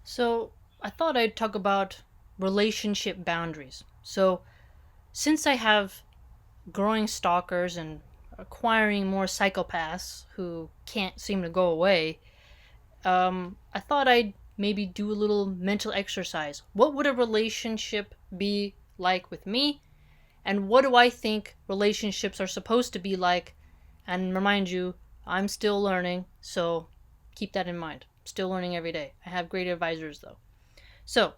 So, I thought I'd talk about relationship boundaries. So, since I have growing stalkers and acquiring more psychopaths who can't seem to go away, I thought I'd maybe do a little mental exercise. What would a relationship be like with me? And what do I think relationships are supposed to be like? And remind you, I'm still learning, so keep that in mind. Still learning every day. I have great advisors though. So,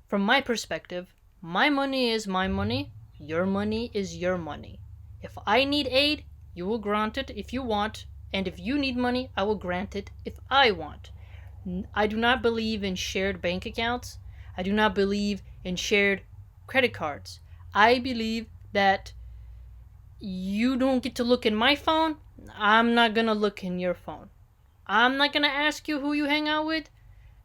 from my perspective, my money is my money, your money is your money. If I need aid, you will grant it if you want, and if you need money, I will grant it if I want. I do not believe in shared bank accounts. I do not believe in shared credit cards. I believe that you don't get to look in my phone. I'm not going to look in your phone. I'm not going to ask you who you hang out with.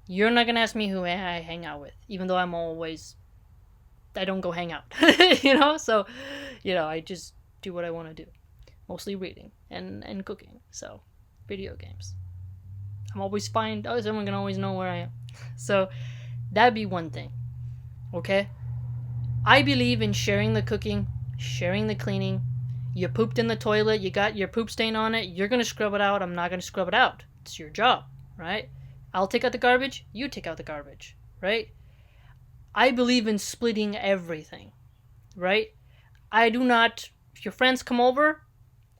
You're not going to ask me who I hang out with, even though I don't go hang out, So, I just do what I want to do, mostly reading and cooking. So, video games. I'm always fine. Oh, someone can always know where I am. So, that'd be one thing. Okay? I believe in sharing the cooking, sharing the cleaning. You pooped in the toilet, you got your poop stain on it, you're going to scrub it out. I'm not going to scrub it out. It's your job, right? I'll take out the garbage, you take out the garbage, right? I believe in splitting everything, right? I do not, if your friends come over,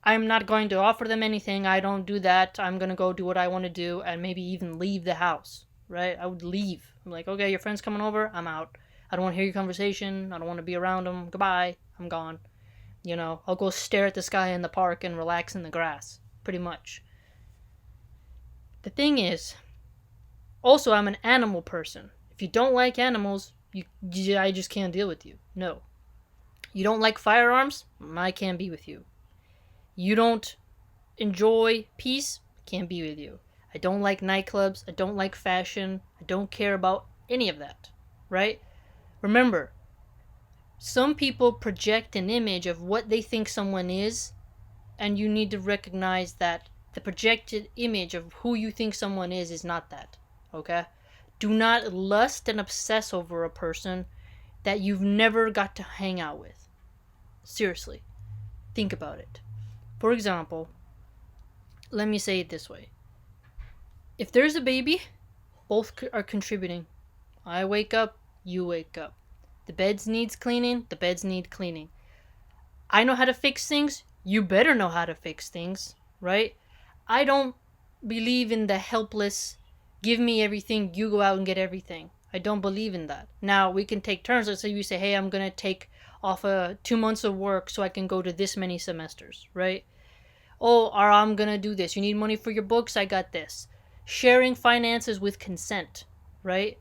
I'm not going to offer them anything. I don't do that. I'm going to go do what I want to do and maybe even leave the house, right? I would leave. I'm like, okay, your friend's coming over, I'm out. I don't want to hear your conversation. I don't want to be around them. Goodbye. I'm gone. I'll go stare at the sky in the park and relax in the grass, pretty much. The thing is, also, I'm an animal person. If you don't like animals, I just can't deal with you. No. You don't like firearms? I can't be with you. You don't enjoy peace? Can't be with you. I don't like nightclubs. I don't like fashion. I don't care about any of that. Right? Remember, some people project an image of what they think someone is, and you need to recognize that the projected image of who you think someone is not that. Okay? Do not lust and obsess over a person that you've never got to hang out with. Seriously. Think about it. For example, let me say it this way. If there's a baby, both are contributing. I wake up, you wake up. The beds needs cleaning, the beds need cleaning. I know how to fix things, you better know how to fix things, right? I don't believe in the helpless, give me everything, you go out and get everything. I don't believe in that. Now, we can take turns. Let's say you say, hey, I'm going to take off 2 months of work so I can go to this many semesters, right? Oh, or I'm going to do this. You need money for your books? I got this. Sharing finances with consent, right?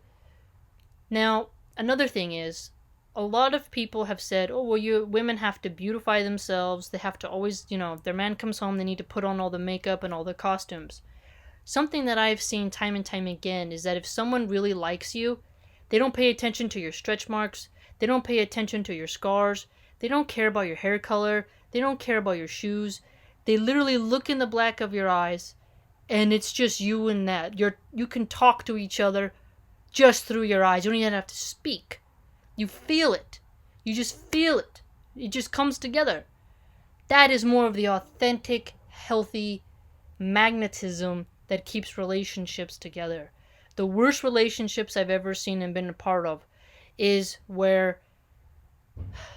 Now, another thing is, a lot of people have said, oh, well, women have to beautify themselves. They have to always, if their man comes home, they need to put on all the makeup and all the costumes. Something that I've seen time and time again is that if someone really likes you, they don't pay attention to your stretch marks. They don't pay attention to your scars. They don't care about your hair color. They don't care about your shoes. They literally look in the black of your eyes, and it's just you and that. You can talk to each other just through your eyes. You don't even have to speak. You feel it. You just feel it. It just comes together. That is more of the authentic, healthy magnetism that keeps relationships together. The worst relationships I've ever seen and been a part of is where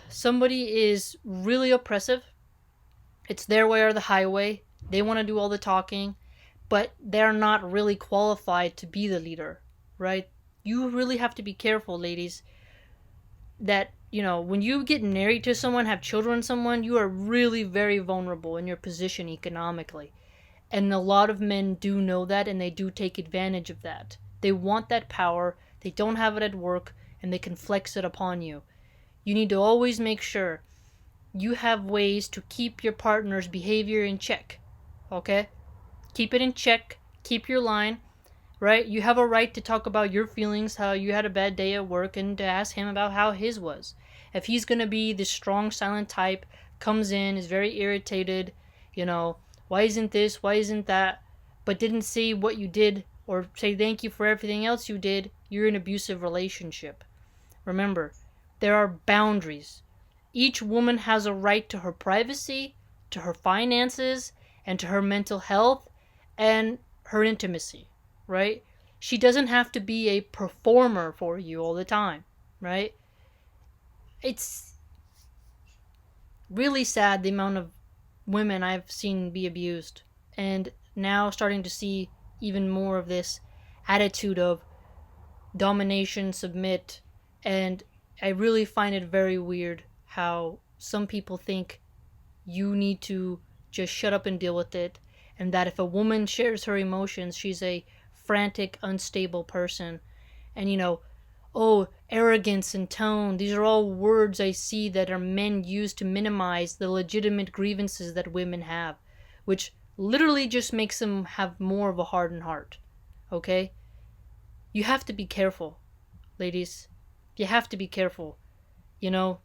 somebody is really oppressive. It's their way or the highway. They want to do all the talking, but they're not really qualified to be the leader, right? You really have to be careful, ladies, that, when you get married to someone, have children with someone, you are really very vulnerable in your position economically. And a lot of men do know that, and they do take advantage of that. They want that power, they don't have it at work, and they can flex it upon you. You need to always make sure you have ways to keep your partner's behavior in check. Okay? Keep it in check. Keep your line. Right? You have a right to talk about your feelings, how you had a bad day at work, and to ask him about how his was. If he's going to be this strong, silent type, comes in, is very irritated, why isn't this, why isn't that, but didn't see what you did or say thank you for everything else you did, you're in an abusive relationship. Remember, there are boundaries. Each woman has a right to her privacy, to her finances, and to her mental health and her intimacy, right? She doesn't have to be a performer for you all the time, right? It's really sad the amount of women I've seen be abused. And now starting to see even more of this attitude of domination, submit, and I really find it very weird how some people think you need to just shut up and deal with it, and that if a woman shares her emotions, she's a frantic, unstable person. And oh, arrogance and tone, these are all words I see that are men use to minimize the legitimate grievances that women have, which literally just makes them have more of a hardened heart. Okay? You have to be careful, ladies. You have to be careful.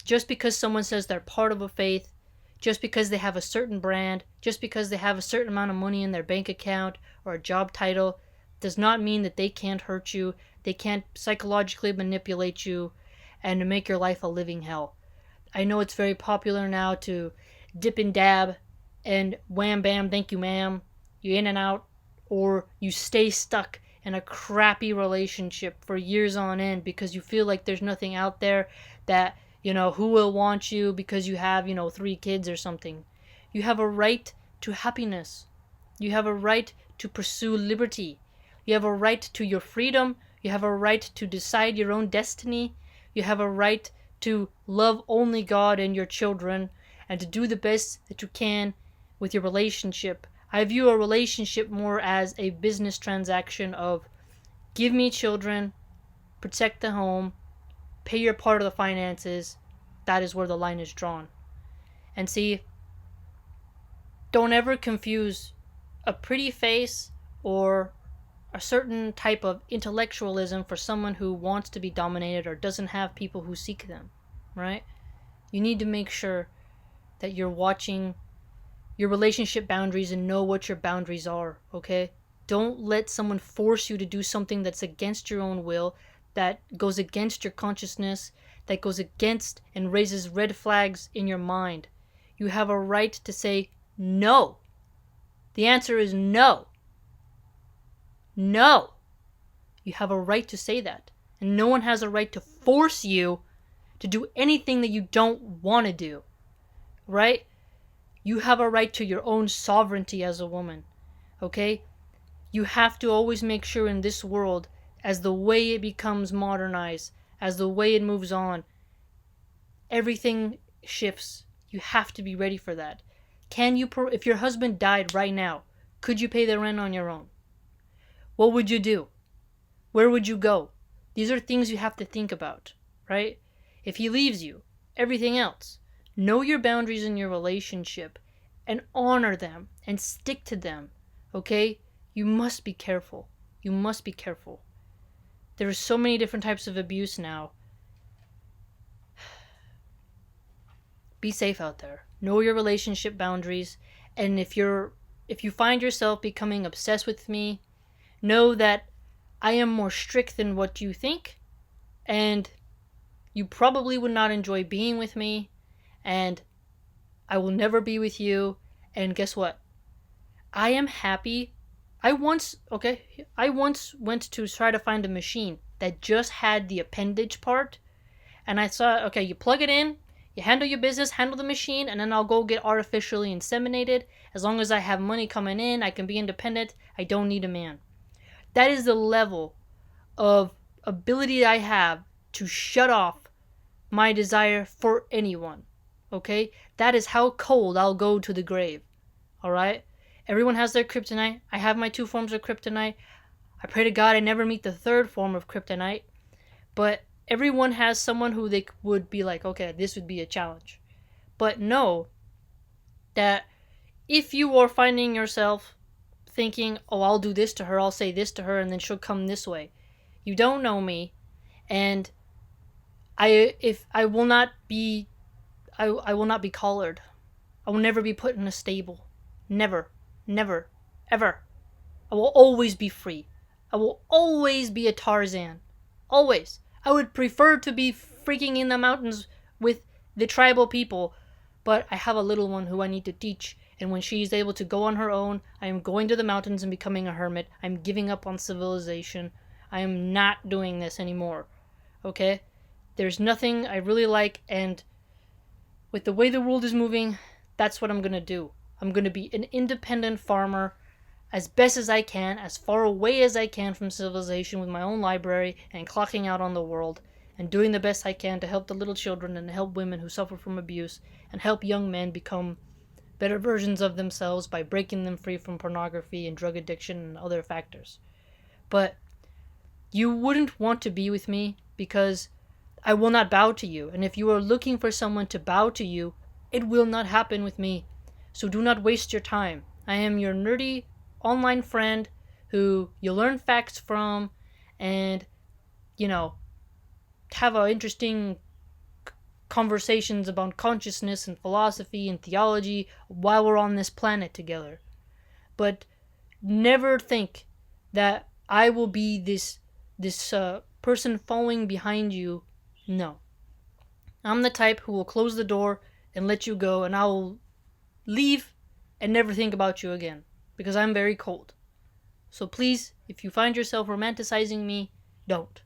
Just because someone says they're part of a faith, just because they have a certain brand, just because they have a certain amount of money in their bank account or a job title, does not mean that they can't hurt you, they can't psychologically manipulate you, and to make your life a living hell. I know it's very popular now to dip and dab and wham bam, thank you ma'am, you in and out, or you stay stuck in a crappy relationship for years on end because you feel like there's nothing out there that, who will want you because you have, 3 kids or something. You have a right to happiness. You have a right to pursue liberty. You have a right to your freedom. You have a right to decide your own destiny. You have a right to love only God and your children and to do the best that you can with your relationship. I view a relationship more as a business transaction of give me children, protect the home, pay your part of the finances. That is where the line is drawn. And see, don't ever confuse a pretty face or a certain type of intellectualism for someone who wants to be dominated or doesn't have people who seek them, right? You need to make sure that you're watching your relationship boundaries and know what your boundaries are, okay? Don't let someone force you to do something that's against your own will, that goes against your consciousness, that goes against and raises red flags in your mind. You have a right to say no. The answer is no. No. You have a right to say that. And no one has a right to force you to do anything that you don't want to do. Right? You have a right to your own sovereignty as a woman. Okay? You have to always make sure in this world, as the way it becomes modernized, as the way it moves on, everything shifts. You have to be ready for that. If your husband died right now, could you pay the rent on your own? What would you do? Where would you go? These are things you have to think about, right? If he leaves you, everything else. Know your boundaries in your relationship and honor them and stick to them, okay? You must be careful. You must be careful. There are so many different types of abuse now. Be safe out there. Know your relationship boundaries, and if you find yourself becoming obsessed with me, know that I am more strict than what you think, and you probably would not enjoy being with me, and I will never be with you, and guess what? I am happy. I once went to try to find a machine that just had the appendage part, and I saw, okay, you plug it in, you handle your business, handle the machine, and then I'll go get artificially inseminated. As long as I have money coming in, I can be independent. I don't need a man. That is the level of ability I have to shut off my desire for anyone. Okay? That is how cold I'll go to the grave. Alright? Everyone has their kryptonite. I have my 2 forms of kryptonite. I pray to God I never meet the 3rd form of kryptonite. But everyone has someone who they would be like, okay, this would be a challenge. But know that if you are finding yourself thinking, oh, I'll do this to her, I'll say this to her, and then she'll come this way. You don't know me, and I will not be collared. I will never be put in a stable. Never. Never. Ever. I will always be free. I will always be a Tarzan. Always. I would prefer to be freaking in the mountains with the tribal people, but I have a little one who I need to teach, and when she is able to go on her own, I am going to the mountains and becoming a hermit. I'm giving up on civilization. I am not doing this anymore. Okay? There's nothing I really like, and with the way the world is moving, that's what I'm gonna do. I'm gonna be an independent farmer as best as I can, as far away as I can from civilization with my own library and clocking out on the world and doing the best I can to help the little children and help women who suffer from abuse and help young men become better versions of themselves by breaking them free from pornography and drug addiction and other factors. But you wouldn't want to be with me because I will not bow to you. And if you are looking for someone to bow to you, it will not happen with me. So do not waste your time. I am your nerdy online friend who you learn facts from and, you know, have interesting conversations about consciousness and philosophy and theology while we're on this planet together. But never think that I will be this person following behind you. No. I'm the type who will close the door and let you go, and I will leave and never think about you again because I'm very cold. So please, if you find yourself romanticizing me, don't.